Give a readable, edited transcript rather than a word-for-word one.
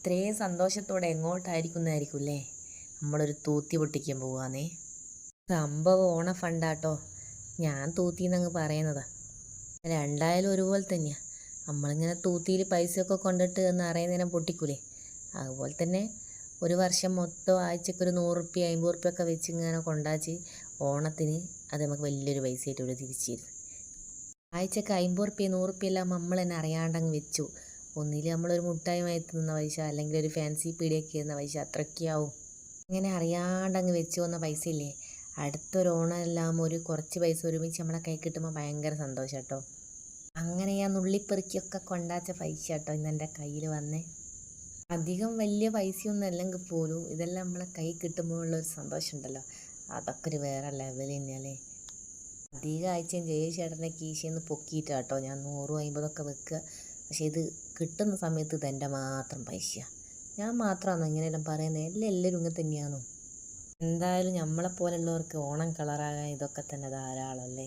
ഇത്രയും സന്തോഷത്തോടെ എങ്ങോട്ടായിരിക്കുന്നതായിരിക്കും അല്ലേ നമ്മളൊരു തൂത്തി പൊട്ടിക്കാൻ പോവാന്നേ. സംഭവം ഓണ ഫണ്ടാട്ടോ, ഞാൻ തൂത്തിന്നങ്ങ് പറയുന്നതാ. രണ്ടായാലും ഒരുപോലെ തന്നെയാണ്. നമ്മളിങ്ങനെ തൂത്തിയിൽ പൈസയൊക്കെ കൊണ്ടിട്ട് എന്ന് അറിയുന്നതിനെ പൊട്ടിക്കൂലേ, അതുപോലെ തന്നെ ഒരു വർഷം മൊത്തം ആഴ്ചക്ക് ഒരു 100 റുപ്യ 50 റുപ്യ ഒക്കെ വെച്ച് ഇങ്ങനെ കൊണ്ടാച്ച് ഓണത്തിന് അത് നമുക്ക് വലിയൊരു പൈസയായിട്ട് ഇവിടെ തിരിച്ചു തരും. ആഴ്ചക്ക് 50 റുപ്യ 100 റുപ്യ എല്ലാം നമ്മൾ തന്നെ അറിയാണ്ടങ്ങ് വെച്ചു. ഒന്നിൽ നമ്മളൊരു മുട്ടായി വാങ്ങി തിന്ന പൈസ, അല്ലെങ്കിൽ ഒരു ഫാൻസി പീടിയൊക്കെ ഇരുന്ന പൈസ, അത്രയ്ക്കാവും. ഇങ്ങനെ അറിയാണ്ടങ്ങ് വെച്ച് വന്ന പൈസ ഇല്ലേ, അടുത്തൊരു ഓണം എല്ലാം ഒരു കുറച്ച് പൈസ ഒരുമിച്ച് നമ്മളെ കൈ കിട്ടുമ്പോൾ ഭയങ്കര സന്തോഷം കേട്ടോ. അങ്ങനെ ഞാൻ നുള്ളിപ്പെറുക്കിയൊക്കെ കൊണ്ടാച്ച പൈസ കേട്ടോ ഇന്ന് എൻ്റെ കയ്യിൽ വന്നേ. അധികം വലിയ പൈസയൊന്നും അല്ലെങ്കിൽ പോലും ഇതെല്ലാം നമ്മളെ കൈ കിട്ടുമ്പോഴുള്ളൊരു സന്തോഷം ഉണ്ടല്ലോ, അതൊക്കെ ഒരു വേറെ ലെവൽ തന്നെയല്ലേ. അധികം ആഴ്ചയും ജയേഷേട്ടൻ്റെ കീശയിൽ നിന്ന് പൊക്കിയിട്ടാട്ടോ ഞാൻ 100 50 വെക്കുക. പക്ഷേ ഇത് കിട്ടുന്ന സമയത്ത് ഇതെൻ്റെ മാത്രം പൈസയാണ്. ഞാൻ മാത്രമാണോ ഇങ്ങനെയെല്ലാം പറയുന്നത്? എല്ലാവരും ഇങ്ങനെ തന്നെയാണോ? എന്തായാലും നമ്മളെപ്പോലുള്ളവർക്ക് ഓണം കളറാകാൻ ഇതൊക്കെ തന്നെ ധാരാളം അല്ലേ.